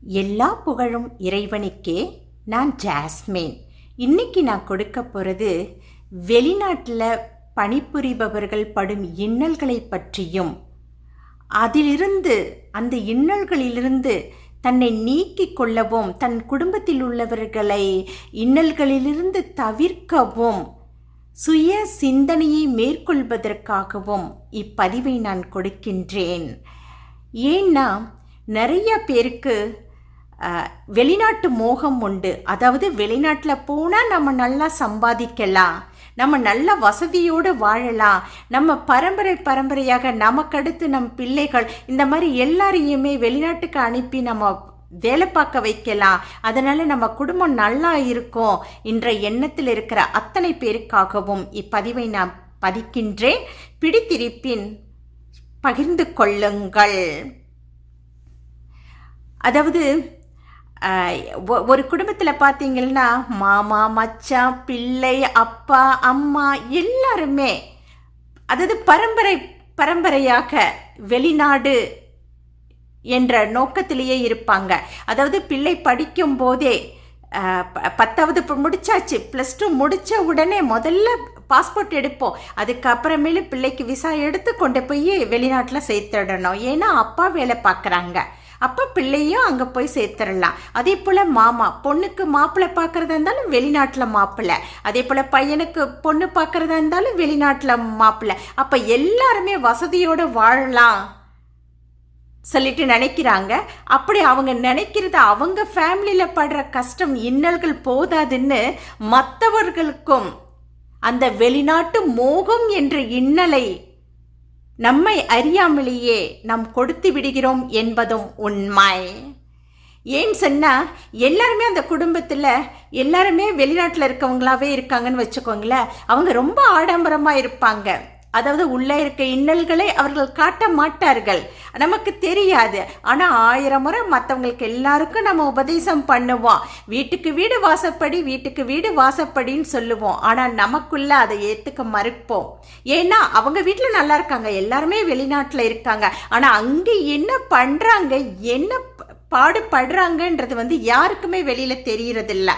எல்லா புகழும் இறைவனுக்கே. நான் ஜாஸ்மின். இன்னைக்கு நான் கொடுக்க போகிறது வெளிநாட்டில் பணிபுரிபவர்கள் படும் இன்னல்களை பற்றியும் அதிலிருந்து அந்த இன்னல்களிலிருந்து தன்னை நீக்கிக் கொள்ளவும் தன் குடும்பத்தில் உள்ளவர்களை இன்னல்களிலிருந்து தவிர்க்கவும் சுய சிந்தனையை மேற்கொள்வதற்காகவும் இப்பதிவை நான் கொடுக்கின்றேன். ஏன்னா நிறைய பேருக்கு வெளிநாட்டு மோகம் உண்டு. அதாவது வெளிநாட்டில் போனால் நம்ம நல்லா சம்பாதிக்கலாம், நம்ம நல்ல வசதியோடு வாழலாம், நம்ம பரம்பரையாக நமக்கடுத்து நம் பிள்ளைகள் இந்த மாதிரி எல்லாரையுமே வெளிநாட்டுக்கு அனுப்பி நம்ம வேலை பார்க்க வைக்கலாம், அதனால் நம்ம குடும்பம் நல்லா இருக்கும் என்ற எண்ணத்தில் இருக்கிற அத்தனை பேருக்காகவும் இப்பதிவை நான் பதிக்கின்றேன். பிடித்திருப்பின் பகிர்ந்து கொள்ளுங்கள். அதாவது ஒரு குடும்பத்தில் பார்த்தீங்கன்னா மாமா, மச்சான், பிள்ளை, அப்பா, அம்மா எல்லாருமே அதாவது பரம்பரையாக வெளிநாடு என்ற நோக்கத்திலேயே இருப்பாங்க. அதாவது பிள்ளை படிக்கும் போதே 10வது முடிச்சாச்சு, +2 முடித்த உடனே முதல்ல பாஸ்போர்ட் எடுப்போம், அதுக்கப்புறமேலு பிள்ளைக்கு விசா எடுத்து கொண்டு போய் வெளிநாட்டில் சேர்த்துடணும். ஏன்னா அப்பா வேலை பார்க்குறாங்க, அப்போ பிள்ளையும் அங்கே போய் சேர்த்துடலாம். அதே போல் மாமா பொண்ணுக்கு மாப்பிள்ளை பார்க்குறதா இருந்தாலும் வெளிநாட்டில் மாப்பிள்ளை, அதே போல் பையனுக்கு பொண்ணு பார்க்குறதா இருந்தாலும் வெளிநாட்டில் மாப்பிள்ளை. அப்போ எல்லாருமே வசதியோடு வாழலாம் சொல்லிட்டு நினைக்கிறாங்க. அப்படி அவங்க நினைக்கிறது அவங்க ஃபேமிலியில் படுற கஷ்டம் இன்னல்கள் போதாதுன்னு மற்றவர்களுக்கும் அந்த வெளிநாட்டு மோகம் என்ற இன்னலை நம்மை அறியாமலேயே நாம் கொடுத்து விடுகிறோம் என்பதும் உண்மை. ஏன்னு சொன்னால் எல்லாருமே அந்த குடும்பத்தில் எல்லாருமே வெளிநாட்டில் இருக்கவங்களாவே இருக்காங்கன்னு வச்சுக்கோங்களேன். அவங்க ரொம்ப ஆடம்பரமாக இருப்பாங்க. அதாவது உள்ளே இருக்க இன்னல்களை அவர்கள் காட்ட மாட்டார்கள், நமக்கு தெரியாது. ஆனால் 1000 முறை மற்றவங்களுக்கு எல்லாருக்கும் நம்ம உபதேசம் பண்ணுவோம், வீட்டுக்கு வீடு வாசப்படி, வீட்டுக்கு வீடு வாசப்படின்னு சொல்லுவோம். ஆனால் நமக்குள்ள அதை ஏற்றுக்க மறுப்போம். ஏன்னா அவங்க வீட்டில் நல்லா இருக்காங்க, எல்லாருமே வெளிநாட்டில் இருக்காங்க, ஆனால் அங்கே என்ன பண்ணுறாங்க, என்ன பாடுபடுறாங்கன்றது யாருக்குமே வெளியில் தெரியறதில்ல.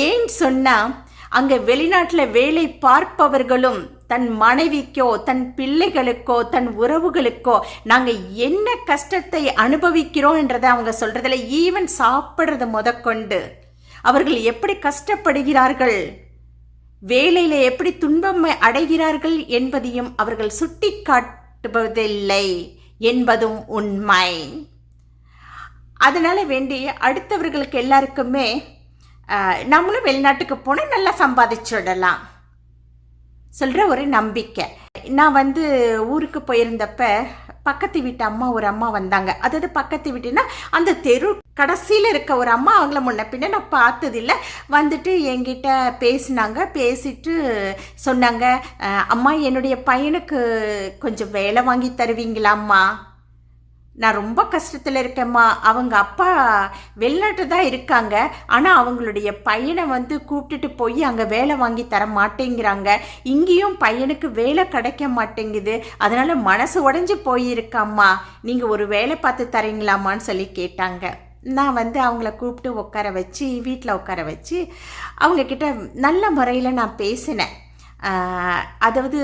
ஏன்னு சொன்னால் அங்கே வெளிநாட்டில் வேலை பார்ப்பவர்களும் தன் மனைவிக்கோ தன் பிள்ளைகளுக்கோ தன் உறவுகளுக்கோ நாங்கள் என்ன கஷ்டத்தை அனுபவிக்கிறோம் என்றதை அவங்க சொல்றதில்ல. ஈவன் சாப்பிட்றது முதற்கொண்டு அவர்கள் எப்படி கஷ்டப்படுகிறார்கள், வேலையில் எப்படி துன்பம் அடைகிறார்கள் என்பதையும் அவர்கள் சுட்டி காட்டுவதில்லை என்பதும் உண்மை. அதனால வேண்டி அடுத்தவர்களுக்கு எல்லாருக்குமே நம்மளும் வெளிநாட்டுக்கு போனால் நல்லா சம்பாதிச்சுடலாம் சொல்கிற ஒரு நம்பிக்கை. நான் ஊருக்கு போயிருந்தப்ப பக்கத்து வீட்டு அம்மா ஒரு அம்மா வந்தாங்க. அதாவது பக்கத்து வீட்டுனா அந்த தெரு கடைசியில் இருக்க ஒரு அம்மா, அவங்கள முன்ன பின்ன நான் பார்த்ததில்லை. என்கிட்ட பேசினாங்க. பேசிட்டு சொன்னாங்க, அம்மா என்னுடைய பையனுக்கு கொஞ்சம் வேலை வாங்கி தருவீங்களாம்மா, நான் ரொம்ப கஷ்டத்தில் இருக்கேம்மா. அவங்க அப்பா வெளிநாட்டு தான் இருக்காங்க, ஆனால் அவங்களுடைய பையனை கூப்பிட்டுட்டு போய் அங்கே வேலை வாங்கி தர மாட்டேங்கிறாங்க, இங்கேயும் பையனுக்கு வேலை கிடைக்க மாட்டேங்குது, அதனால் மனசு உடஞ்சி போயிருக்காம்மா, நீங்கள் ஒரு வேலை பார்த்து தரீங்களாம்மான்னு சொல்லி கேட்டாங்க. நான் அவங்கள கூப்பிட்டு உட்கார வச்சு வீட்டில் உட்கார வச்சு அவங்கக்கிட்ட நல்ல முறையில் நான் பேசினேன். அதாவது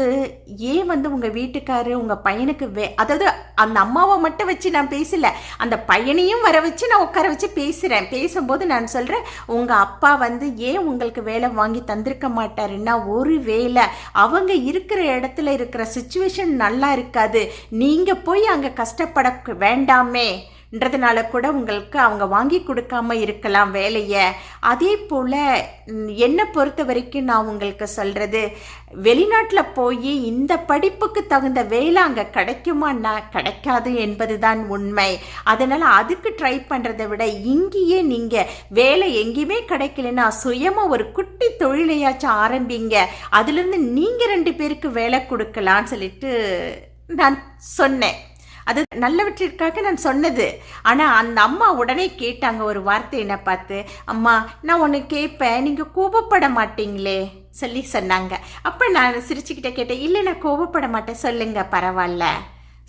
ஏன் உங்கள் வீட்டுக்காரு உங்கள் பையனுக்கு அதாவது அந்த அம்மாவை மட்டும் வச்சு நான் பேசலை, அந்த பையனையும் வர வச்சு நான் உட்கார வச்சு பேசுகிறேன். பேசும்போது நான் சொல்கிறேன், உங்கள் அப்பா ஏன் உங்களுக்கு வேலை வாங்கி தந்திருக்க மாட்டாருன்னா, ஒரு வேலை அவங்க இருக்கிற இடத்துல இருக்கிற சுச்சுவேஷன் நல்லா இருக்காது, நீங்கள் போய் அங்கே கஷ்டப்பட வேண்டாமே ன்றதுனால கூட உங்களுக்கு அவங்க வாங்கி கொடுக்காம இருக்கலாம் வேலையை. அதே போல் என்னை பொறுத்த வரைக்கும் நான் உங்களுக்கு சொல்கிறது, வெளிநாட்டில் போய் இந்த படிப்புக்கு தகுந்த வேலை அங்கே கிடைக்குமான்னா கிடைக்காது என்பது தான் உண்மை. அதனால் அதுக்கு ட்ரை பண்ணுறதை விட இங்கேயே நீங்கள் வேலை எங்கேயுமே கிடைக்கலன்னா சுயமாக ஒரு குட்டி தொழிலையாச்சும் ஆரம்பிங்க, அதுலேருந்து நீங்கள் 2 பேருக்கு வேலை கொடுக்கலான்னு சொல்லிட்டு நான் சொன்னேன். அது நல்லவற்றிற்காக நான் சொன்னது. ஆனால் அந்த அம்மா உடனே கேட்டாங்க ஒரு வார்த்தை என்னை பார்த்து, அம்மா நான் ஒன்று கேட்பேன், நீங்கள் கோபப்பட மாட்டீங்களே சொல்லி சொன்னாங்க. அப்போ நான் சிரிச்சுக்கிட்டே கேட்டேன், இல்லை நான் கோபப்பட மாட்டேன், சொல்லுங்க பரவாயில்ல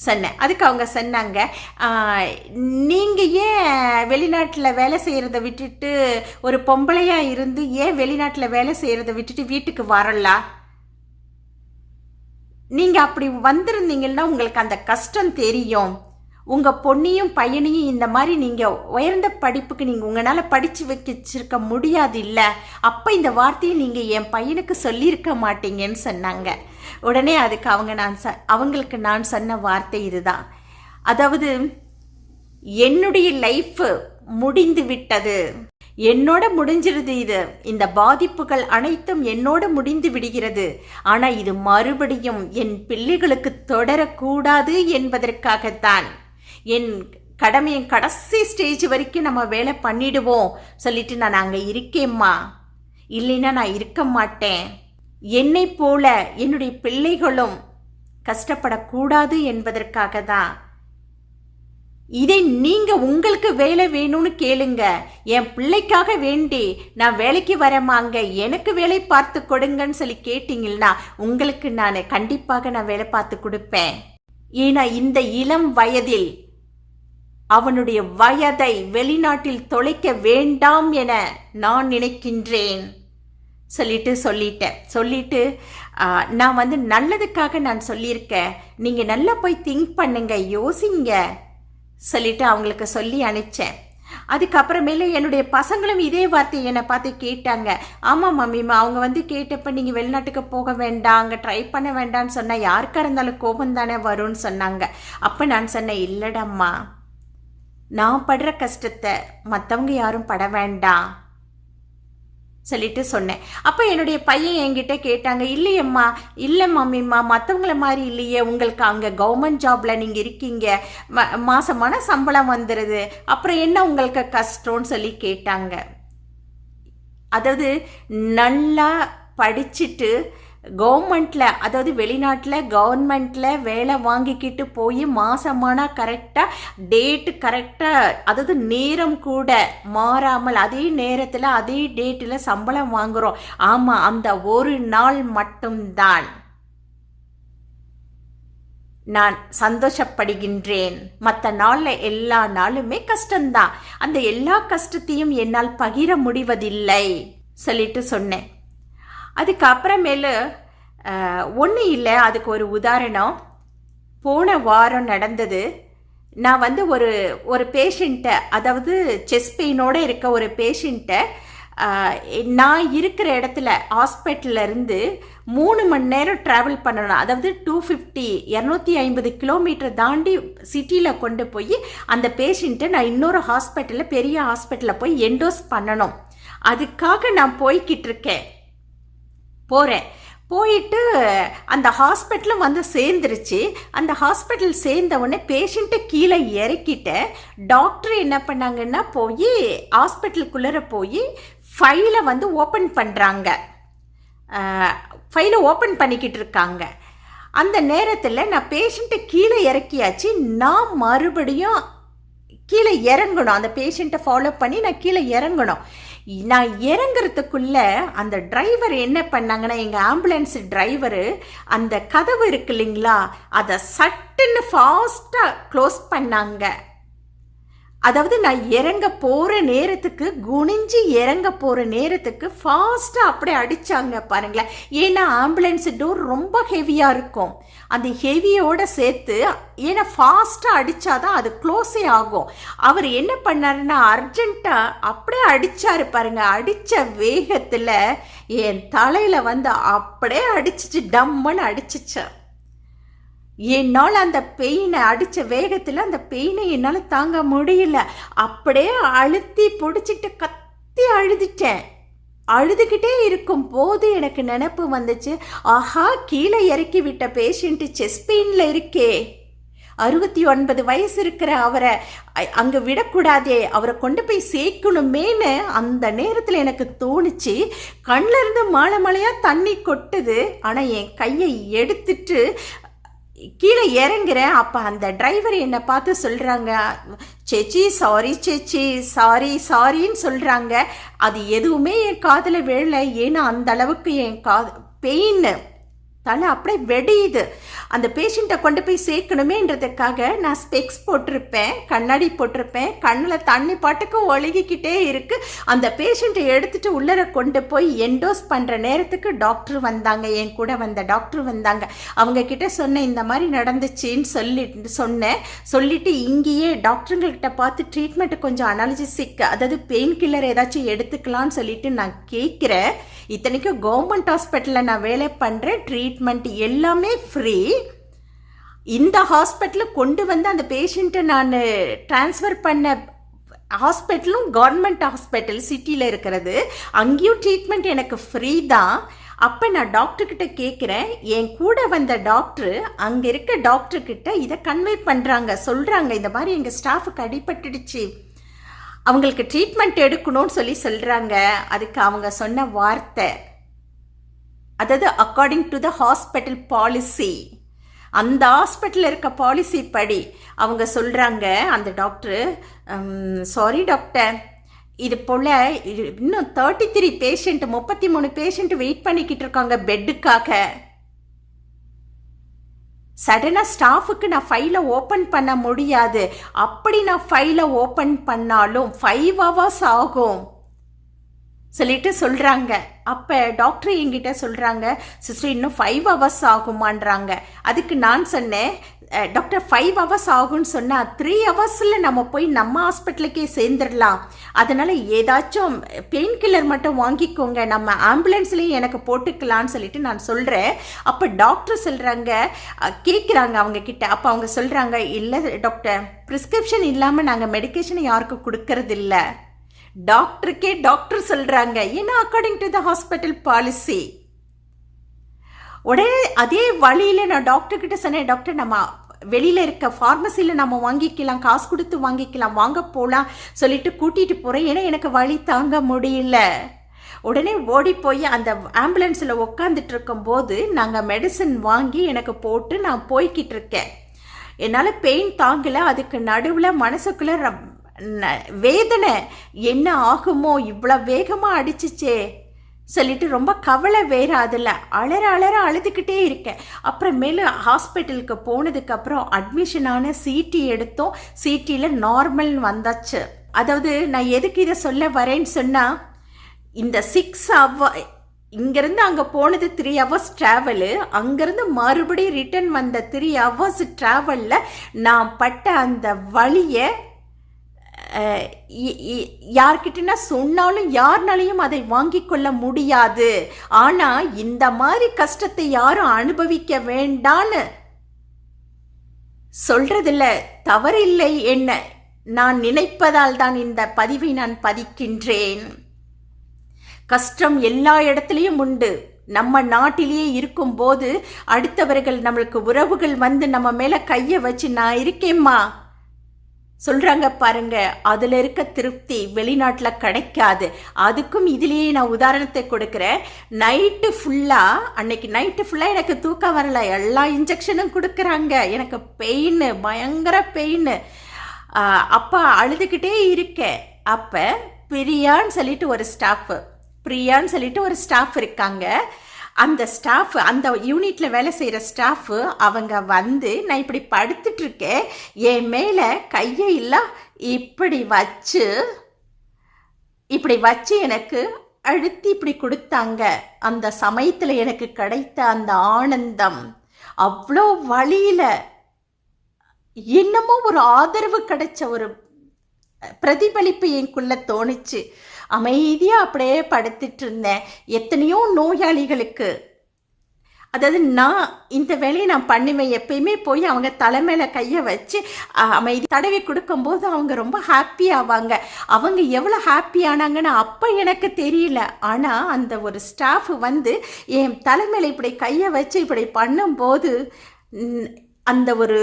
சொன்னேன். அதுக்கு அவங்க சொன்னாங்க, நீங்கள் ஏன் வெளிநாட்டில் வேலை செய்கிறத விட்டுட்டு ஒரு பொம்பளையாக இருந்து ஏன் வெளிநாட்டில் வேலை செய்கிறத விட்டுட்டு வீட்டுக்கு வரலாம்? நீங்கள் அப்படி வந்திருந்தீங்கன்னா உங்களுக்கு அந்த கஷ்டம் தெரியும். உங்கள் பொண்ணையும் பையனையும் இந்த மாதிரி நீங்கள் உயர்ந்த படிப்புக்கு நீங்கள் உங்களால் படித்து வச்சிருக்க முடியாது இல்லை, அப்போ இந்த வார்த்தையை நீங்கள் என் பையனுக்கு சொல்லியிருக்க மாட்டீங்கன்னு சொன்னாங்க. உடனே அதுக்கு அவங்களுக்கு நான் சொன்ன வார்த்தை இதுதான். அதாவது, என்னுடைய லைஃப் முடிந்து விட்டது, என்னோட முடிஞ்சிருது. இந்த பாதிப்புகள் அனைத்தும் என்னோட முடிந்து விடுகிறது. ஆனால் இது மறுபடியும் என் பிள்ளைகளுக்கு தொடரக்கூடாது என்பதற்காகத்தான் என் கடமையின் கடைசி ஸ்டேஜ் வரைக்கும் நம்ம வேலை பண்ணிடுவோம் சொல்லிட்டு நான் அங்கே இருக்கேம்மா, இல்லைன்னா நான் இருக்க மாட்டேன். என்னை போல என்னுடைய பிள்ளைகளும் கஷ்டப்படக்கூடாது என்பதற்காக தான். இதை நீங்க உங்களுக்கு வேலை வேணும்னு கேளுங்க, என் பிள்ளைக்காக வேண்டி நான் வேலைக்கு வரமாங்க, எனக்கு வேலை பார்த்து கொடுங்கன்னு சொல்லி கேட்டீங்கன்னா உங்களுக்கு நான் கண்டிப்பாக நான் வேலை பார்த்து கொடுப்பேன். ஏன்னா இந்த இளம் வயதில் அவனுடைய வயதை வெளிநாட்டில் தொலைக்க வேண்டாம் என நான் நினைக்கின்றேன் சொல்லிட்டு நான் நல்லதுக்காக நான் சொல்லியிருக்கேன், நீங்கள் நல்லா போய் திங்க் பண்ணுங்க, யோசிங்க சொல்லிட்டு அவங்களுக்கு சொல்லி அனுப்பிச்சேன். அதுக்கப்புறமேல என்னுடைய பசங்களும் இதே வார்த்தையை என்னை பார்த்து கேட்டாங்க. ஆமாம் மம்மிமா, அவங்க கேட்டப்ப நீங்கள் வெளிநாட்டுக்கு போக வேண்டாம், அங்கே ட்ரை பண்ண வேண்டாம்னு சொன்னால் யாருக்காக இருந்தாலும் கோபம் தானே வரும்னு சொன்னாங்க. அப்போ நான் சொன்னேன், இல்லடம்மா, நான் படுற கஷ்டத்தை மற்றவங்க யாரும் பட வேண்டாம் சொல்லிட்டு சொன்னேன். அப்போ என்னுடைய பையன் என்கிட்ட கேட்டாங்க, இல்லையம்மா, இல்லை மம்மிம்மா, மற்றவங்கள மாதிரி இல்லையே, உங்களுக்கு அங்கே கவர்மெண்ட் ஜாபில் நீங்கள் இருக்கீங்க, மாதமான சம்பளம் வந்துடுது, அப்புறம் என்ன உங்களுக்கு கஷ்டம்னு சொல்லி கேட்டாங்க. அதாவது நல்லா படிச்சுட்டு கவர்மெண்ட்டில், அதாவது வெளிநாட்டில் கவர்மெண்ட்டில் வேலை வாங்கிக்கிட்டு போய் மாதமானா கரெக்டாக டேட்டு கரெக்டாக, அதாவது நேரம் கூட மாறாமல் அதே நேரத்தில் அதே டேட்டில் சம்பளம் வாங்குகிறோம். ஆமாம், அந்த ஒரு நாள் மட்டும்தான் நான் சந்தோஷப்படுகின்றேன், மற்ற நாளில் எல்லா நாளுமே கஷ்டம்தான். அந்த எல்லா கஷ்டத்தையும் என்னால் பகிர முடிவதில்லை சொல்லிட்டு சொன்னேன். அதுக்கப்புறமேலு ஒன்றும் இல்லை, அதுக்கு ஒரு உதாரணம். போன வாரம் நடந்தது. நான் ஒரு பேஷண்ட்டை, அதாவது செஸ்ட் பெயினோடு இருக்க ஒரு பேஷண்ட்டை நான் இருக்கிற இடத்துல ஹாஸ்பிட்டல்லேருந்து 3 மணி நேரம் ட்ராவல் பண்ணணும். அதாவது 250 கிலோமீட்டர் தாண்டி சிட்டியில் கொண்டு போய் அந்த பேஷண்ட்டை நான் இன்னொரு ஹாஸ்பிட்டலில், பெரிய ஹாஸ்பிட்டலில் போய் என்டோஸ் பண்ணணும். அதுக்காக நான் போய்கிட்டு இருக்கேன். போயிட்டு அந்த ஹாஸ்பிட்டலும் சேர்ந்துருச்சு. அந்த ஹாஸ்பிட்டல் சேர்ந்தவுடனே பேஷண்ட்டை கீழே இறக்கிட்டு டாக்டர் என்ன பண்ணாங்கன்னா போய் ஹாஸ்பிட்டலுக்குள்ளே போய் ஃபைலை ஓப்பன் பண்ணுறாங்க. ஃபைலை ஓப்பன் பண்ணிக்கிட்டு இருக்காங்க. அந்த நேரத்தில் நான் பேஷண்ட்டை கீழே இறக்கியாச்சு. நான் மறுபடியும் கீழே இறங்கணும், அந்த பேஷண்ட்டை ஃபாலோ பண்ணி நான் கீழே இறங்கணும். நான் இறங்குறதுக்குள்ள அந்த டிரைவர் என்ன பண்ணாங்கன்னா, எங்கள் ஆம்புலன்ஸ் டிரைவரு அந்த கதவு இருக்கு இல்லைங்களா, அதை சட்டுன்னு ஃபாஸ்ட்டாக க்ளோஸ் பண்ணாங்க. அதாவது நான் இறங்க போகிற நேரத்துக்கு, குனிஞ்சு இறங்க போகிற நேரத்துக்கு ஃபாஸ்ட்டாக அப்படியே அடித்தாங்க பாருங்களேன். ஏன்னா ஆம்புலன்ஸ் டோர் ரொம்ப ஹெவியாக இருக்கும். அந்த ஹெவியோடு சேர்த்து, ஏன்னா ஃபாஸ்ட்டாக அடித்தாதான் அது க்ளோஸே ஆகும். அவர் என்ன பண்ணாருன்னா அர்ஜென்ட்டாக அப்படியே அடித்தார் பாருங்க. அடித்த வேகத்தில் என் தலையில் அப்படியே அடிச்சிச்சு, டம்முன்னு அடிச்சிச்சு. என்னால் அந்த பெயினை அடித்த வேகத்தில் அந்த பெயினை என்னால் தாங்க முடியல. அப்படியே அழுத்தி பிடிச்சிட்டு கத்தி அழுதுட்டேன். அழுதுகிட்டே இருக்கும் போது எனக்கு நினப்பு வந்துச்சு, ஆஹா, கீழே இறக்கி விட்ட பேஷண்ட்டு செஸ்ட் பெயினில் இருக்கே, 69 வயசு இருக்கிற அவரை அங்கே விடக்கூடாதே, அவரை கொண்டு போய் சேர்க்கணுமேனு அந்த நேரத்தில் எனக்கு தோணுச்சு. கண்ணில் இருந்து மாலை மலையாக தண்ணி கொட்டுது. ஆனால் என் கையை எடுத்துட்டு கீழே இறங்குறேன். அப்போ அந்த டிரைவர் என்னை பார்த்து சொல்கிறாங்க, சேச்சி சாரி, சேச்சி சாரின்னு சொல்கிறாங்க. அது எதுவுமே என் காதில் விழலை. ஏன்னா அந்த அளவுக்கு என் பெயின் தலை அப்படியே வெடியுது. அந்த பேஷண்ட்டை கொண்டு போய் சேர்க்கணுமேன்றதுக்காக நான் ஸ்பெக்ஸ் போட்டிருப்பேன், கண்ணாடி போட்டிருப்பேன், கண்ணில் தண்ணி பாட்டுக்கு ஒழுகிக்கிட்டே இருக்கு. அந்த பேஷண்ட்டை எடுத்துட்டு உள்ளர கொண்டு போய் என்டோஸ் பண்ணுற நேரத்துக்கு டாக்டர் வந்தாங்க, என் கூட வந்த டாக்டர் வந்தாங்க. அவங்க கிட்ட சொன்னேன், இந்த மாதிரி நடந்துச்சின்னு சொல்லிட்டு இங்கேயே டாக்டருங்கள்கிட்ட பார்த்து ட்ரீட்மெண்ட்டு கொஞ்சம் அனாலிசிக், அதாவது பெயின் கில்லர் ஏதாச்சும் எடுத்துக்கலான்னு சொல்லிட்டு நான் கேட்குறேன். இத்தனைக்கும் கவர்மெண்ட் ஹாஸ்பிட்டலில் நான் வேலை பண்ணுறேன், ட்ரீட்மெண்ட் எல்லாமே ஃப்ரீ. இந்த ஹாஸ்பிட்டலில் கொண்டு வந்து அந்த பேஷண்ட்டை நான் ட்ரான்ஸ்ஃபர் பண்ண ஹாஸ்பிட்டலும் கவர்மெண்ட் ஹாஸ்பிட்டல் சிட்டியில் இருக்கிறது, அங்கேயும் ட்ரீட்மெண்ட் எனக்கு ஃப்ரீ தான். அப்போ நான் டாக்டர்கிட்ட கேட்குறேன், என் கூட வந்த டாக்டர் அங்கே இருக்க டாக்டர்கிட்ட இதை கன்வே பண்ணுறாங்க, சொல்கிறாங்க இந்த மாதிரி எங்கள் ஸ்டாஃபுக்கு அடிபட்டுடுச்சு, அவங்களுக்கு ட்ரீட்மெண்ட் எடுக்கணும்னு சொல்கிறாங்க. அதுக்கு அவங்க சொன்ன வார்த்தை, அதாவது according to the hospital policy, அந்த ஹாஸ்பிட்டலில் இருக்க பாலிசி படி அவங்க சொல்கிறாங்க, அந்த டாக்டர், சாரி டாக்டர், இது போல் இன்னும் 33 பேஷண்ட் 33 பேஷண்ட் வெயிட் பண்ணிக்கிட்டு இருக்காங்க பெட்டுக்காக. சடனாக ஸ்டாஃபுக்கு நான் ஃபைலை ஓப்பன் பண்ண முடியாது, அப்படி நான் ஃபைலை ஓப்பன் பண்ணாலும் 5 hours ஆகும் சொல்லிட்டு சொல்கிறாங்க. அப்போ டாக்டர் என்கிட்ட சொல்கிறாங்க, சிஸ்டர் இன்னும் 5 hours ஆகுமான்றாங்க. அதுக்கு நான் சொன்னேன், டாக்டர் 5 hours ஆகும்னு சொன்னால் 3 hours நம்ம போய் நம்ம ஹாஸ்பிட்டலுக்கே சேர்ந்துடலாம், அதனால் ஏதாச்சும் பெயின் கில்லர் மட்டும் வாங்கிக்கோங்க, நம்ம ஆம்புலன்ஸ்லேயே எனக்கு போட்டுக்கலான்னு சொல்லிட்டு நான் சொல்கிறேன். அப்போ டாக்டர் சொல்கிறாங்க, கேட்குறாங்க அவங்க கிட்ட. அப்போ அவங்க சொல்கிறாங்க, இல்லை டாக்டர், ப்ரிஸ்கிரிப்ஷன் இல்லாமல் நாங்கள் மெடிக்கேஷனை யாருக்கும் கொடுக்கறதில்ல. டாக்டருக்கே டாக்டர் சொல்றாங்க, ஏன்னா according to the hospital policy. உடனே அதே வழியில நான் டாக்டர் கிட்ட சொன்னேன், டாக்டர் நம்ம வெளியில இருக்க ஃபார்மசியில நம்ம வாங்கிக்கலாம், காசு கொடுத்து வாங்கிக்கலாம், வாங்க போலாம் சொல்லிட்டு கூட்டிட்டு போறேன், ஏன்னா எனக்கு வழி தாங்க முடியல. உடனே ஓடி போய் அந்த ஆம்புலன்ஸில் உட்காந்துட்டு இருக்கும் போது நாங்கள் மெடிசன் வாங்கி எனக்கு போட்டு நான் போய்கிட்டு இருக்கேன். என்னால் பெயின் தாங்கலை. அதுக்கு நடுவில் மனசுக்குள்ள வேதனை, என்ன ஆகுமோ, இவ்வளோ வேகமாக அடிச்சிச்சே சொல்லிட்டு ரொம்ப கவலை வேறு. அதில் அலற அழுதுகிட்டே இருக்கேன். அப்புறமேலு ஹாஸ்பிட்டலுக்கு போனதுக்கப்புறம் அட்மிஷனான சிடி எடுத்தோம். சிடியில் நார்மல் வந்தாச்சு. அதாவது நான் எதுக்கு இதை சொல்ல வரேன்னு சொன்னால், இந்த 6 hours இங்கேருந்து அங்கே போனது 3 hours ட்ராவலு, அங்கேருந்து மறுபடியும் ரிட்டர்ன் வந்த 3 hours ட்ராவலில் நான் பட்ட அந்த வழியை யார்கிட்டனா சொன்னாலும் யாருனாலையும் அதை வாங்கி கொள்ள முடியாது. ஆனால் இந்த மாதிரி கஷ்டத்தை யாரும் அனுபவிக்க வேண்டான்னு சொல்றதில்ல தவறில்லை என்ன நான் நினைப்பதால் தான் இந்த பதிவை நான் பதிக்கின்றேன். கஷ்டம் எல்லா இடத்துலையும் உண்டு. நம்ம நாட்டிலேயே இருக்கும்போது அடுத்தவர்கள் நம்மளுக்கு உறவுகள் வந்து நம்ம மேலே கையை வச்சு நான் இருக்கேம்மா சொல்கிறாங்க பாருங்க, அதில் இருக்க திருப்தி வெளிநாட்டில் கிடைக்காது. அதுக்கும் இதுலேயே நான் உதாரணத்தை கொடுக்குறேன். அன்னைக்கு நைட்டு ஃபுல்லாக எனக்கு தூக்கம் வரல, எல்லா இன்ஜெக்ஷனும் கொடுக்குறாங்க, எனக்கு பெயின், பயங்கர பெயின். அப்போ அழுதுகிட்டே இருக்கேன். அப்போ பிரியான்னு சொல்லிட்டு ஒரு ஸ்டாஃப் இருக்காங்க. அந்த ஸ்டாஃப், அந்த யூனிட்டில் வேலை செய்கிற ஸ்டாஃபு, அவங்க வந்து நான் இப்படி படுத்துட்டு இருக்கேன், என் மேலே கையை இல்லை இப்படி வச்சு எனக்கு அழுத்தி இப்படி கொடுத்தாங்க. அந்த சமயத்தில் எனக்கு கிடைத்த அந்த ஆனந்தம், அவ்வளோ வழியில் என்னமோ ஒரு ஆதரவு கிடைச்ச ஒரு பிரதிபலிப்பு எனக்குள்ள தோணுச்சு. அமைதியாக அப்படியே படுத்துட்டு இருந்தேன். எத்தனையோ நோயாளிகளுக்கு, அதாவது நான் இந்த வேலையை நான் பண்ணுவேன், எப்பயுமே போய் அவங்க தலைமையில கையை வச்சு அமைதி தடவி கொடுக்கும்போது அவங்க ரொம்ப ஹாப்பி ஆவாங்க. அவங்க எவ்வளோ ஹாப்பி ஆனாங்கன்னு அப்போ எனக்கு தெரியல. ஆனால் அந்த ஒரு ஸ்டாஃப் வந்து என் தலைமையில இப்படி கையை வச்சு இப்படி பண்ணும்போது அந்த ஒரு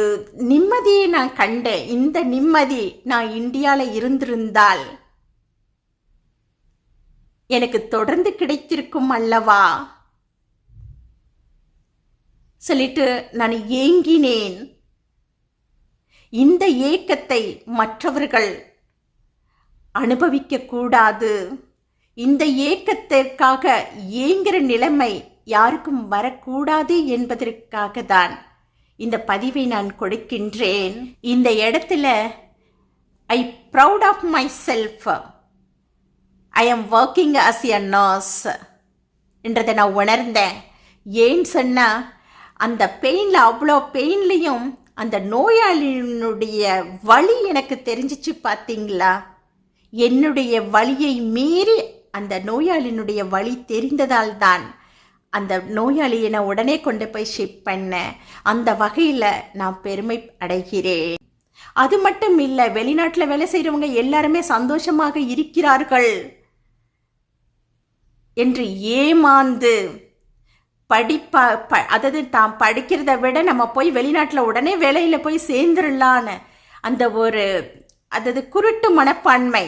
நிம்மதியை நான் கண்டேன். இந்த நிம்மதி நான் இந்தியாவில் இருந்திருந்தால் எனக்கு தொடர்ந்து கிடைத்திருக்கும் அல்லவா சொல்லிட்டு நான் ஏங்கினேன். இந்த ஏக்கத்தை மற்றவர்கள் அனுபவிக்க கூடாது. இந்த ஏக்கத்திற்காக ஏங்குற நிலைமை யாருக்கும் வரக்கூடாது என்பதற்காக தான் இந்த பதிவை நான் கொடுக்கின்றேன். இந்த இடத்துல I proud of myself, I am working as a nurse என்றதை நான் உணர்ந்தேன். ஏன்னு சொன்னால் அந்த பெயினில், அவ்வளோ பெயின்லேயும் அந்த நோயாளியினுடைய வலி எனக்கு தெரிஞ்சிச்சு. பார்த்தீங்களா, என்னுடைய வலியை மீறி அந்த நோயாளியினுடைய வலி தெரிந்ததால் தான் அந்த நோயாளியை நான் உடனே கொண்டு போய் ஷிப் பண்ணேன். அந்த வகையில் நான் பெருமை அடைகிறேன். அது மட்டும் இல்லை, வெளிநாட்டில் வேலை செய்கிறவங்க எல்லாருமே சந்தோஷமாக இருக்கிறார்கள் என்று ஏமாந்து அதாவது தான் படிக்கிறத விட நம்ம போய் வெளிநாட்டில் உடனே வேலையில் போய் சேர்ந்துடலான்னு அந்த ஒரு அதாவது குருட்டு மனப்பான்மை.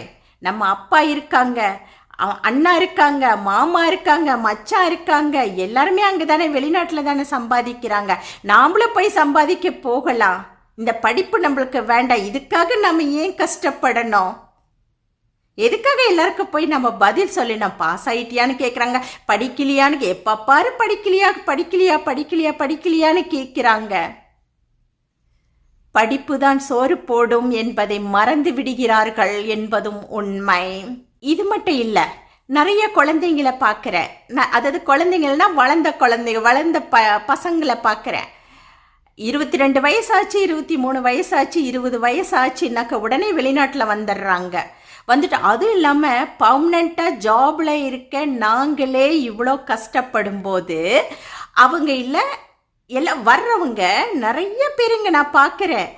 நம்ம அப்பா இருக்காங்க, அண்ணா இருக்காங்க, மாமா இருக்காங்க, மச்சான் இருக்காங்க, எல்லாருமே அங்கே தானே வெளிநாட்டில் தானே சம்பாதிக்கிறாங்க, நாமளும் போய் சம்பாதிக்க போகலாம், இந்த படிப்பு நம்மளுக்கு வேண்டாம், இதுக்காக நம்ம ஏன் கஷ்டப்படணும், எதுக்காக எல்லாருக்கும் போய் நம்ம பதில் சொல்லணும். பாஸ் ஆயிட்டியான்னு கேட்குறாங்க, படிக்கலையான்னு எப்போ பாரு படிக்கலையான்னு கேட்குறாங்க. படிப்பு தான் சோறு போடும் என்பதை மறந்து விடுகிறார்கள் என்பதும் உண்மை. இது மட்டும் இல்லை, நிறைய குழந்தைங்களை பார்க்குறேன். அதாவது குழந்தைங்கள்னா வளர்ந்த பசங்களை பார்க்குறேன். 22 வயசாச்சு, 23 வயசாச்சு, 20 வயசாச்சுன்னாக்க உடனே வெளிநாட்டில் வந்துடுறாங்க. வந்துட்டு அதுவும் இல்லாமல் பர்மனெண்ட்டாக ஜாபில் இருக்க நாங்களே இவ்வளோ கஷ்டப்படும் போது அவங்க இல்லை எல்லாம் வர்றவங்க நிறைய பேருங்க நான் பார்க்குறேன்.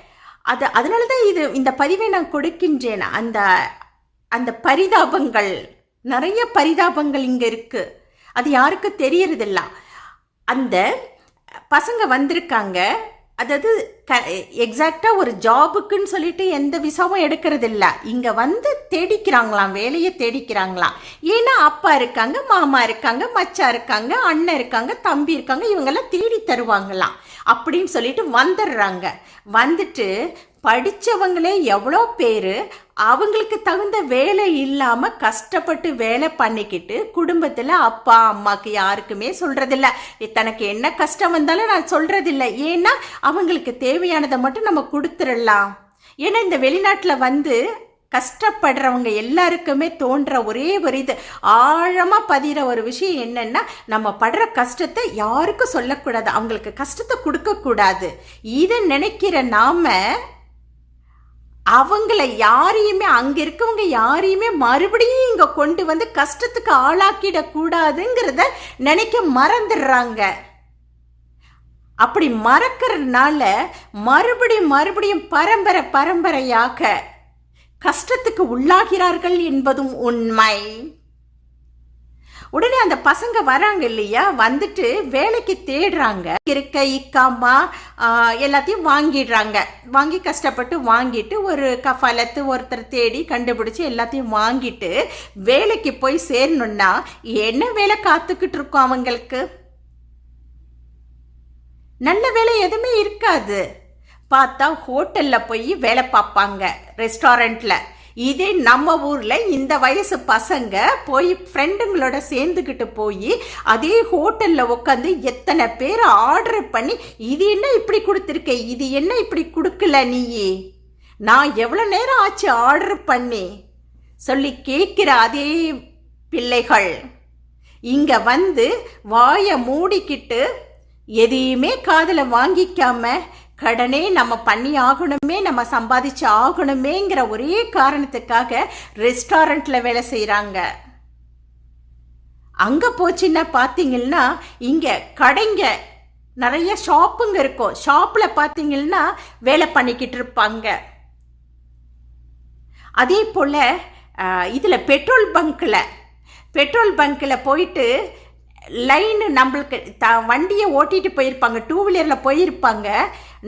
அதனால தான் இந்த பதிவை நான் கொடுக்கின்றேன். அந்த பரிதாபங்கள், நிறைய பரிதாபங்கள் இங்கே இருக்குது. அது யாருக்கும் தெரியறதில்ல. அந்த பசங்க வந்திருக்காங்க, அதாவது எக்ஸாக்டாக ஒரு ஜாபுக்குன்னு சொல்லிட்டு எந்த விசாவும் எடுக்கிறது இல்லை. இங்கே வந்து தேடிக்கிறாங்களாம், வேலையை தேடிக்கிறாங்களாம். ஏன்னா அப்பா இருக்காங்க, மாமா இருக்காங்க, மச்சா இருக்காங்க, அண்ணன் இருக்காங்க, தம்பி இருக்காங்க, இவங்கெல்லாம் தேடி தருவாங்களாம் அப்படின்னு சொல்லிட்டு வந்துடுறாங்க. வந்துட்டு படித்தவங்களே எவ்வளோ பேர் அவங்களுக்கு தகுந்த வேலை இல்லாமல் கஷ்டப்பட்டு வேலை பண்ணிக்கிட்டு குடும்பத்தில் அப்பா அம்மாவுக்கு யாருக்குமே சொல்கிறதில்ல. தனக்கு என்ன கஷ்டம் வந்தாலும் நான் சொல்கிறதில்ல. ஏன்னா அவங்களுக்கு தேவையானதை மட்டும் நம்ம கொடுத்துடலாம். ஏன்னா இந்த வெளிநாட்டில் வந்து கஷ்டப்படுறவங்க எல்லாருக்குமே தோன்ற ஒரே ஒரு இது, ஆழமாக பதிகிற ஒரு விஷயம் என்னென்னா, நம்ம படுற கஷ்டத்தை யாருக்கும் சொல்லக்கூடாது, அவங்களுக்கு கஷ்டத்தை கொடுக்கக்கூடாது. இதை நினைக்கிற நாம அவங்கள யாரையுமே, அங்க இருக்கவங்க யாரையுமே மறுபடியும் இங்க கொண்டு வந்து கஷ்டத்துக்கு ஆளாக்கிடக்கூடாதுங்கிறத நினைக்க மறந்துடுறாங்க. அப்படி மறக்கிறதுனால மறுபடியும் பரம்பரையாக கஷ்டத்துக்கு உள்ளாகிறார்கள் என்பதும் உண்மை. உடனே அந்த பசங்க வராங்க இல்லையா, வந்துட்டு வேலைக்கு தேடுறாங்க. இருக்க இக்காமா எல்லாத்தையும் வாங்கிடுறாங்க. வாங்கி கஷ்டப்பட்டு வாங்கிட்டு ஒரு கஃபாலத்து ஒருத்தர் தேடி கண்டுபிடிச்சி எல்லாத்தையும் வாங்கிட்டு வேலைக்கு போய் சேரணும்னா என்ன வேலை காத்துக்கிட்டு இருக்கோம் அவங்களுக்கு? நல்ல வேலை எதுவுமே இருக்காது. பார்த்தா ஹோட்டலில் போய் வேலை பார்ப்பாங்க, ரெஸ்டாரண்ட்டில். இதே நம்ம ஊரில் இந்த வயசு பசங்க போய் ஃப்ரெண்டுங்களோட சேர்ந்துக்கிட்டு போய் அதே ஹோட்டலில் உட்காந்து எத்தனை பேர் ஆர்டர் பண்ணி, இது என்ன இப்படி கொடுத்துருக்க, இது என்ன இப்படி கொடுக்கல நீயே, நான் எவ்வளோ நேரம் ஆச்சு ஆர்டர் பண்ணி சொல்லி கேட்குற அதே பிள்ளைகள் இங்கே வந்து வாயை மூடிக்கிட்டு எதையுமே காதில் வாங்கிக்காம கடனே நம்ம பண்ணி ஆகணுமே, நம்ம சம்பாதிச்சு ஆகணுமேங்கிற ஒரே காரணத்துக்காக ரெஸ்டாரண்ட்டில் வேலை செய்கிறாங்க. அங்கே போச்சுன்னா பார்த்தீங்கன்னா இங்கே கடைங்க நிறைய ஷாப்புங்க இருக்கும். ஷாப்பில் பார்த்தீங்கன்னா வேலை பண்ணிக்கிட்டு இருப்பாங்க. அதே போல் இதில் பெட்ரோல் பங்க்கில் போயிட்டு லைனு நம்மளுக்கு வண்டியை ஓட்டிகிட்டு போயிருப்பாங்க, 2 வீலரில் போயிருப்பாங்க.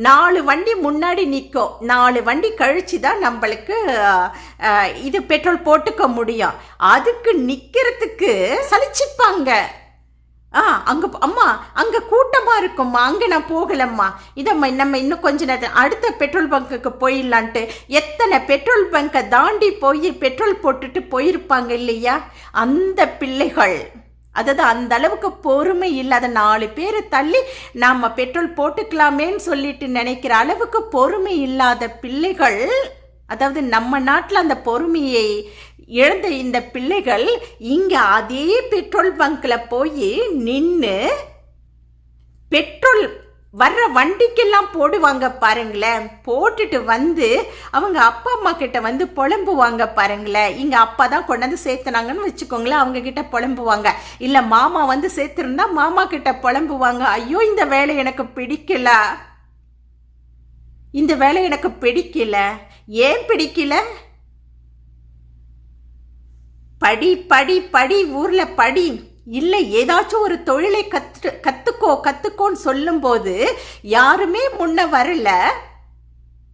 4 வண்டி முன்னாடி நிற்கும், 4 வண்டி கழிச்சு தான் நம்மளுக்கு இது பெட்ரோல் போட்டுக்க முடியும். அதுக்கு நிற்கிறதுக்கு சலிச்சுப்பாங்க. அங்கே அம்மா அங்கே கூட்டமாக இருக்கும்மா, அங்கே நான் போகலம்மா, இதம்மா நம்ம இன்னும் கொஞ்ச நேரம் அடுத்த பெட்ரோல் பங்க்குக்கு போயிடலான்ட்டு எத்தனை பெட்ரோல் பங்கை தாண்டி போய் பெட்ரோல் போட்டுட்டு போயிருப்பாங்க இல்லையா? அந்த பிள்ளைகள் அதாவது அந்த அளவுக்கு பொறுமை இல்லாத 4 பேரை தள்ளி நாம பெட்ரோல் போட்டுக்கலாமேன்னு சொல்லிட்டு நினைக்கிற அளவுக்கு பொறுமை இல்லாத பிள்ளைகள், அதாவது நம்ம நாட்டில் அந்த பொறுமையை இழந்த இந்த பிள்ளைகள் இங்க அதே பெட்ரோல் பங்க்ல போய் நின்று பெட்ரோல் வர்ற வண்டிக்கெல்லாம் போடுவாங்க பாருங்களேன். போட்டுட்டு வந்து அவங்க அப்பா அம்மா கிட்ட வந்து புலம்புவாங்க பாருங்களேன். இங்க அப்பா தான் கொண்டாந்து சேர்த்துனாங்கன்னு வச்சுக்கோங்களேன், அவங்க கிட்ட புலம்புவாங்க. இல்ல மாமா வந்து சேர்த்திருந்தா மாமா கிட்ட புலம்புவாங்க. ஐயோ இந்த வேலை எனக்கு பிடிக்கல, இந்த வேலை எனக்கு பிடிக்கல. ஏன் பிடிக்கல? படி படி படி, ஊர்ல படி, இல்லை ஏதாச்சும் ஒரு தொழிலை கத்துக்கோன்னு சொல்லும் போது யாருமே முன்ன வரல.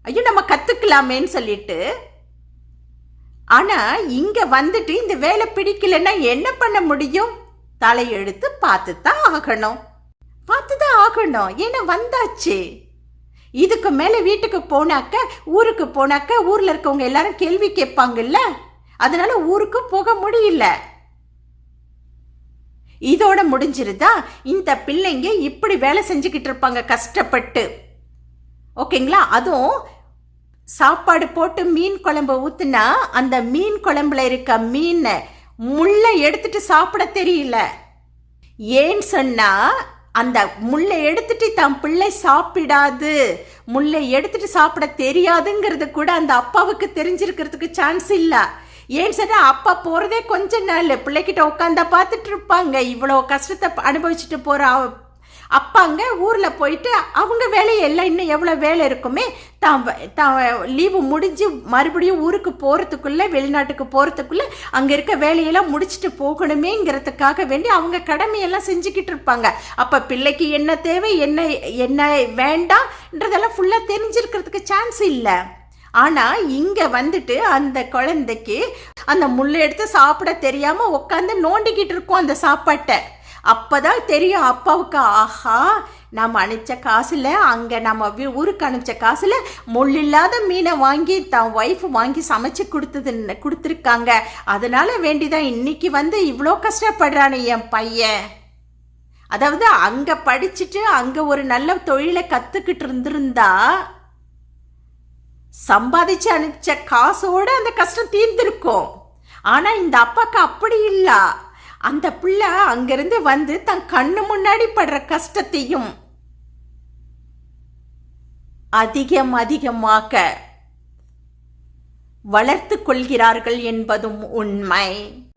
ஐயோ நம்ம கத்துக்கலாமேன்னு சொல்லிட்டு. ஆனா இங்க வந்துட்டு இந்த வேலை பிடிக்கலன்னா என்ன பண்ண முடியும்? தலையெழுத்து பார்த்துதான் ஆகணும், ஏன்னா வந்தாச்சு. இதுக்கு மேல வீட்டுக்கு போனாக்க, ஊருக்கு போனாக்க ஊர்ல இருக்கவங்க எல்லாரும் கேள்வி கேட்பாங்கல்ல, அதனால ஊருக்கு போக முடியல. இதோட முடிஞ்சிருதா? இந்த பிள்ளைங்க இப்படி வேலை செஞ்சுக்கிட்டு இருப்பாங்க கஷ்டப்பட்டு, ஓகேங்களா? அதுவும் சாப்பாடு போட்டு மீன் குழம்பு ஊத்துனா அந்த மீன் குழம்புல இருக்க மீன் முள்ளை எடுத்துட்டு சாப்பிட தெரியல. ஏன்னு சொன்னா அந்த முள்ளை எடுத்துட்டு தன் பிள்ளை சாப்பிடாது, முள்ளை எடுத்துட்டு சாப்பிட தெரியாதுங்கிறது கூட அந்த அப்பாவுக்கு தெரிஞ்சிருக்கிறதுக்கு சான்ஸ் இல்லை. ஏன்னு சொன்னா அப்பா போறதே கொஞ்ச நாள், பிள்ளைகிட்ட உட்காந்தா பார்த்துட்டு இருப்பாங்க. இவ்வளோ கஷ்டத்தை அனுபவிச்சுட்டு போற அப்பாங்க ஊர்ல போயிட்டு அவங்க வேலையெல்லாம் இன்னும் எவ்வளோ வேலை இருக்குமே, தான் லீவு முடிஞ்சு மறுபடியும் ஊருக்கு போறதுக்குள்ள, வெளிநாட்டுக்கு போறதுக்குள்ள அங்க இருக்க வேலையெல்லாம் முடிச்சுட்டு போகணுமேங்கிறதுக்காக வேண்டி அவங்க கடமையெல்லாம் செஞ்சுக்கிட்டு இருப்பாங்க. அப்ப பிள்ளைக்கு என்ன தேவை, என்ன என்ன வேண்டாம்ன்றதெல்லாம் ஃபுல்லா தெரிஞ்சிருக்கிறதுக்கு சான்ஸ் இல்லை. ஆனா இங்க வந்துட்டு அந்த குழந்தைக்கு அந்த முள்ளை எடுத்து சாப்பிட தெரியாம உட்காந்து நோண்டிக்கிட்டு இருக்கோம் அந்த சாப்பாட்டை. அப்பதான் தெரியும் அப்பாவுக்கு, ஆஹா நம்ம அனுப்பிச்ச காசுல, அங்க நம்ம ஊருக்கு அனுப்பிச்ச காசுல முள் இல்லாத மீனை வாங்கி தான் ஒய்ஃப் வாங்கி சமைச்சு கொடுத்துருக்காங்க. அதனால வேண்டிதான் இன்னைக்கு வந்து இவ்வளோ கஷ்டப்படுறானு என் பையன். அதாவது அங்க படிச்சுட்டு அங்க ஒரு நல்ல தொழிலை கத்துக்கிட்டு இருந்திருந்தா சம்பாதிச்சு அனுப்பிச்ச காசோட அந்த கஷ்டம் தீர்ந்திருக்கும். ஆனா இந்த அப்பாக்கு அப்படி இல்ல. அந்த பிள்ளை அங்கிருந்து வந்து தன் கண்ணு முன்னாடி படுற கஷ்டத்தையும் அதிகமாக வளர்த்து கொள்கிறார்கள் என்பதும் உண்மை.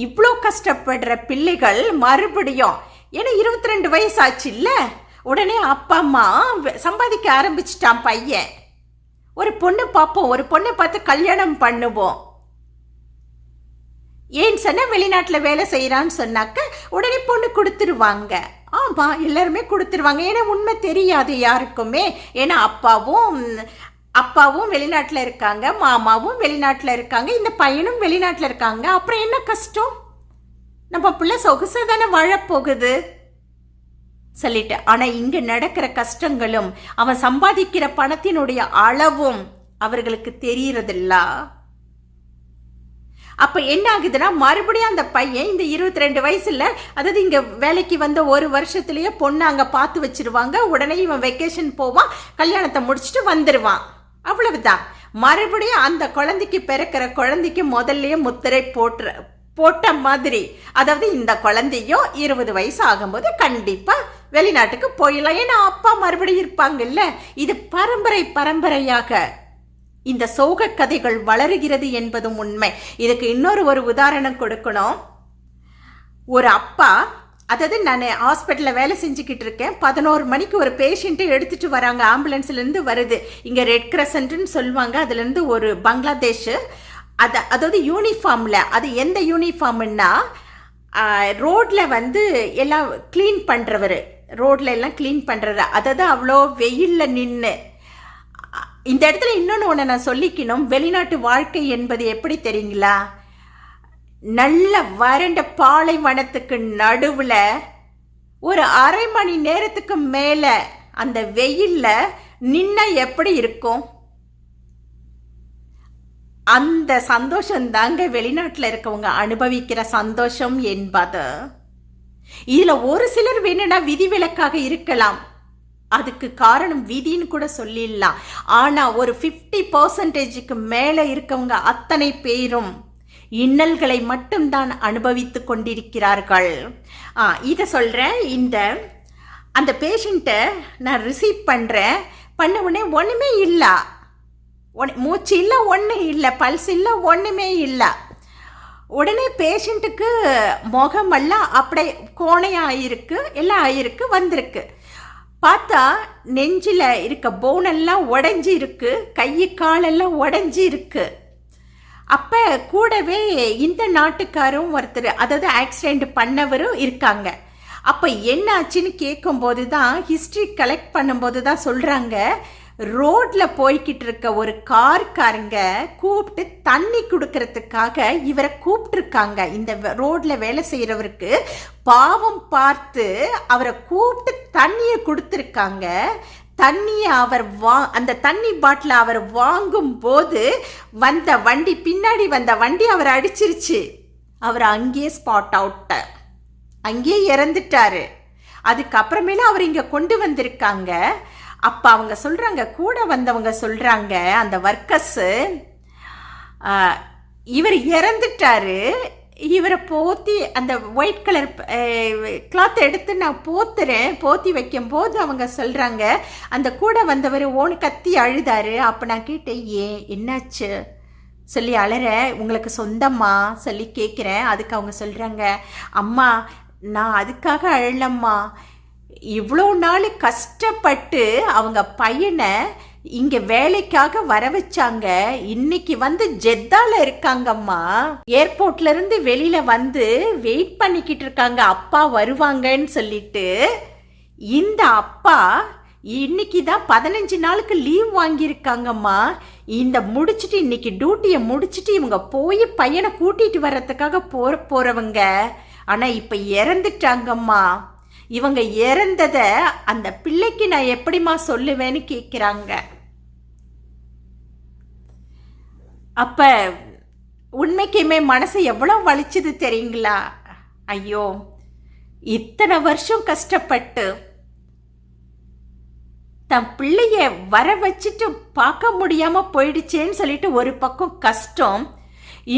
இவ்வளோ கஷ்டப்படுற பிள்ளைகள் மறுபடியும், ஏன்னா 22 வயசு ஆச்சு இல்ல, உடனே அப்பா அம்மா சம்பாதிக்க ஆரம்பிச்சிட்டான் பையன். ஒரு பொண்ணு பார்ப்போம், ஒரு பொண்ணை பார்த்து கல்யாணம் பண்ணுவோம். ஏன் சொன்னா வெளிநாட்டில் வேலை செய்யறான்னு சொன்னாக்க உடனே பொண்ணு கொடுத்துருவாங்க. ஆமா எல்லாருமே கொடுத்துருவாங்க, ஏன்னா உண்மை தெரியாது யாருக்குமே. ஏன்னா அப்பாவும் வெளிநாட்டில் இருக்காங்க, மாமாவும் வெளிநாட்டில் இருக்காங்க, இந்த பையனும் வெளிநாட்டில் இருக்காங்க. அப்புறம் என்ன கஷ்டம்? நம்ம பிள்ளை சொகுசா தானே வாழப்போகுது சொல்லிட்டு. ஆனா இங்க நடக்கிற கஷ்டங்களும் அவன் சம்பாதிக்கிற பணத்தினுடைய அளவும் அவர்களுக்கு தெரியறதில்ல. அப்ப என்ன ஆகுதுன்னா மறுபடியும் அந்த பையன் இந்த 22 வயசுல, அதாவது இங்க வேலைக்கு வந்த ஒரு வருஷத்துலயே பொண்ணு அங்க பார்த்து வச்சிருவாங்க. உடனே இவன் வெக்கேஷன் போவான், கல்யாணத்தை முடிச்சுட்டு வந்துருவான். அவ்வளவுதான். மறுபடியும் அந்த குழந்தைக்கு பிறக்கிற குழந்தைக்கு முதல்லயே முத்திரை போட்ட மாதிரி, அதாவது இந்த குழந்தையும் 20 வயசு ஆகும்போது கண்டிப்பா வெளிநாட்டுக்கு போயிடலாம், ஏன்னா அப்பா மறுபடியும் இருப்பாங்கல்ல. இது பரம்பரையாக இந்த சோக கதைகள் வளருகிறது என்பதும் உண்மை. இதுக்கு இன்னொரு உதாரணம் கொடுக்கணும். ஒரு அப்பா, அதாவது நான் ஹாஸ்பிட்டலில் வேலை செஞ்சுக்கிட்டு இருக்கேன். 11 மணிக்கு ஒரு பேஷண்ட்டை எடுத்துட்டு வராங்க, ஆம்புலன்ஸ்லேருந்து வருது. இங்கே ரெட் கிரசன்ட்னு சொல்லுவாங்க, அதுலேருந்து ஒரு பங்களாதேஷ். அதாவது யூனிஃபார்மில், அது எந்த யூனிஃபார்ம்னா ரோட்டில் வந்து எல்லாம் க்ளீன் பண்ணுறவர், ரோட்ல எல்லாம் க்ளீன் பண்ணுறது. அதாவது அவ்வளோ வெயிலில் நின்று. இந்த இடத்துல இன்னொன்று நான் சொல்லிக்கணும், வெளிநாட்டு வாழ்க்கை என்பது எப்படி தெரியுங்களா? நல்ல வறண்ட பாலைவனத்துக்கு நடுவில் ஒரு அரை மணி நேரத்துக்கு மேலே அந்த வெயில்ல நின்ன எப்படி இருக்கும்? அந்த சந்தோஷம் தாங்க வெளிநாட்டில் இருக்கவங்க அனுபவிக்கிற சந்தோஷம் என்பது. இதுல ஒரு சிலர் வேணும்னா விதிவிலக்காக இருக்கலாம், அதுக்கு காரணம் விதின்னு கூட சொல்லிடலாம். ஆனா ஒரு 50% மேல இருக்கவங்க அத்தனை பேரும் இன்னல்களை மட்டும்தான் அனுபவித்து கொண்டிருக்கிறார்கள். இதை சொல்றேன். அந்த பேஷண்ட்டை நான் ரிசீவ் பண்ணுறேன். பண்ண உடனே ஒன்றுமே இல்லை, மூச்சு இல்லை, ஒன்றும் இல்லை, பல்ஸ் இல்லை, ஒன்றுமே இல்லை. உடனே பேஷண்ட்டுக்கு முகமெல்லாம் அப்படியே கோணையாக ஆயிருக்கு, எல்லாம் ஆயிருக்கு, வந்திருக்கு. பார்த்தா நெஞ்சில் இருக்க போனெல்லாம் உடஞ்சி இருக்கு, கை காலெல்லாம் உடஞ்சி இருக்கு. அப்போ கூடவே இந்த நாட்டுக்காரும் ஒருத்தர், அதாவது ஆக்சிடெண்ட் பண்ணவரும் இருக்காங்க. அப்போ என்ன ஆச்சுன்னு கேட்கும்போது தான், ஹிஸ்ட்ரி கலெக்ட் பண்ணும்போது தான் சொல்கிறாங்க, ரோட்டில் போய்கிட்டு இருக்க ஒரு காருக்காரங்க கூப்பிட்டு தண்ணி கொடுக்கறதுக்காக இவரை கூப்பிட்டுருக்காங்க. இந்த ரோட்டில் வேலை செய்கிறவருக்கு பாவம் பார்த்து அவரை கூப்பிட்டு தண்ணியை கொடுத்துருக்காங்க. தண்ணியை அவர் அந்த தண்ணி பாட்டில் அவர் வாங்கும் போது வந்த வண்டி, பின்னாடி வந்த வண்டி அவரை அடிச்சிருச்சு. அவர் அங்கேயே ஸ்பாட் அவுட், அங்கேயே இறந்துட்டாரு. அதுக்கப்புறமேல அவர் இங்கே கொண்டு வந்திருக்காங்க. அப்போ அவங்க சொல்கிறாங்க, கூட வந்தவங்க சொல்கிறாங்க, அந்த ஒர்க்கர்ஸு, இவர் இறந்துட்டாரு, இவரை போத்தி அந்த ஒயிட் கலர் கிளாத் எடுத்து நான் போத்துறேன். போத்தி வைக்கும் போது அவங்க சொல்கிறாங்க, அந்த கூட வந்தவர் ஓன்னு கத்தி அழுதாரு. அப்போ நான் கேட்டேன், ஏன் என்னாச்சு சொல்லி அழற, உங்களுக்கு சொந்தம்மா சொல்லி கேட்குறேன். அதுக்கு அவங்க சொல்கிறாங்க, அம்மா நான் அதுக்காக அழலம்மா, இவ்வளோ நாள் கஷ்டப்பட்டு அவங்க பையனை இங்க வேலைக்காக வர வச்சாங்க, இன்னைக்கு வந்து ஜெத்தால இருக்காங்கம்மா, ஏர்போர்ட்ல இருந்து வெளியில வந்து வெயிட் பண்ணிக்கிட்டு இருக்காங்க அப்பா வருவாங்கன்னு சொல்லிட்டு. இந்த அப்பா இன்னைக்கு தான் 15 நாளுக்கு லீவ் வாங்கியிருக்காங்கம்மா. இந்த முடிச்சுட்டு இன்னைக்கு டியூட்டியை முடிச்சுட்டு இவங்க போய் பையனை கூட்டிட்டு வர்றதுக்காக போறவங்க, ஆனா இப்ப இறந்துட்டாங்கம்மா. இவங்க இறந்தத அந்த பிள்ளைக்கு நான் எப்படிமா சொல்லுவேன்னு கேட்குறாங்க. அப்ப உண்மைக்குமே மனசு எவ்வளோ வலிச்சது தெரியுங்களா? ஐயோ, இத்தனை வருஷம் கஷ்டப்பட்டு தன் பிள்ளைய வர வச்சுட்டு பார்க்க முடியாம போயிடுச்சேன்னு சொல்லிட்டு ஒரு பக்கம் கஷ்டம்.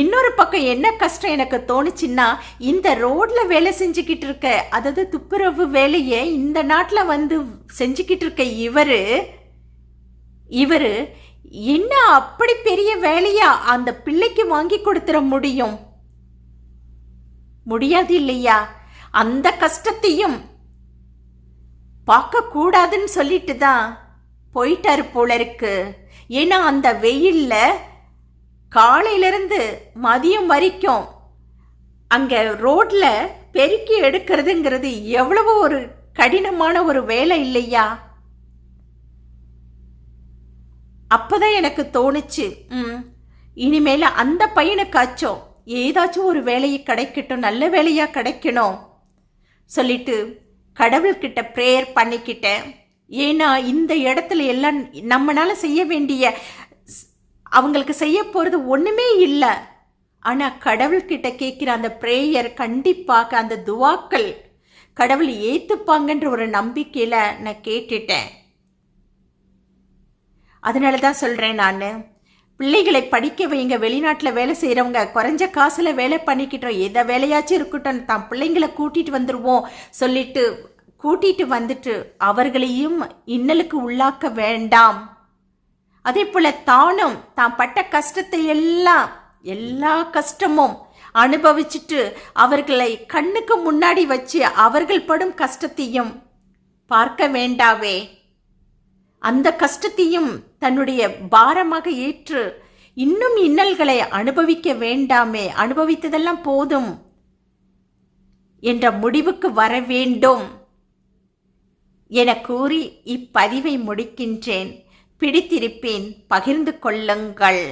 இன்னொரு பக்கம் என்ன கஷ்டம் எனக்கு தோணுச்சுன்னா, இந்த ரோட்ல வேலை செஞ்சுக்கிட்டு இருக்க, அதாவது துப்புரவு வேலையை இந்த நாட்டில் வந்து செஞ்சுக்கிட்டு இருக்க இவரு என்ன அப்படி பெரிய வேலையா அந்த பிள்ளைக்கு வாங்கி கொடுத்துட முடியும்? முடியாது இல்லையா? அந்த கஷ்டத்தையும் பார்க்க கூடாதுன்னு சொல்லிட்டு தான் போயிட்டாரு போல இருக்கு. ஏன்னா அந்த வெயில்ல காலையிலிருந்து மதியம் வரைக்கும் அங்க ரோட்ல பெருக்கி எடுக்கிறதுங்கிறது எவ்வளவு ஒரு கடினமான ஒரு வேலை இல்லையா? அப்பதான் எனக்கு தோணுச்சு, இனிமேல அந்த பையனுக்காச்சும் ஏதாச்சும் ஒரு வேலையை கிடைக்கட்டும், நல்ல வேலையா கிடைக்கணும் சொல்லிட்டு கடவுள்கிட்ட ப்ரேயர் பண்ணிக்கிட்டேன். ஏன்னா இந்த இடத்துல எல்லாம் நம்மளால செய்ய வேண்டிய, அவங்களுக்கு செய்ய போகிறது ஒன்றுமே இல்லை. ஆனால் கடவுள்கிட்ட கேட்குற அந்த ப்ரேயர் கண்டிப்பாக, அந்த துவாக்கள் கடவுள் ஏற்றுப்பாங்கன்ற ஒரு நம்பிக்கையில் நான் கேட்டுட்டேன். அதனால தான் சொல்கிறேன், நான் பிள்ளைகளை படிக்க வைங்க. வெளிநாட்டில் வேலை செய்கிறவங்க குறைஞ்ச காசில் வேலை பண்ணிக்கிட்டோம், எதை வேலையாச்சும் இருக்கட்டும், தான் பிள்ளைங்களை கூட்டிகிட்டு வந்துடுவோம் சொல்லிட்டு கூட்டிகிட்டு வந்துட்டு அவர்களையும் இன்னலுக்கு உள்ளாக்க வேண்டாம். அதே போல தானும் தான் பட்ட கஷ்டத்தை எல்லா கஷ்டமும் அனுபவிச்சுட்டு அவர்களை கண்ணுக்கு முன்னாடி வச்சு அவர்கள் படும் கஷ்டத்தையும் பார்க்க வேண்டாவே, அந்த கஷ்டத்தையும் தன்னுடைய பாரமாக ஏற்று இன்னும் இன்னல்களை அனுபவிக்க வேண்டாமே, அனுபவித்ததெல்லாம் போதும் என்ற முடிவுக்கு வர வேண்டும் என கூறி இப்பதிவை முடிக்கின்றேன். பிடித்திருப்பேன், பகிர்ந்து கொள்ளுங்கள்.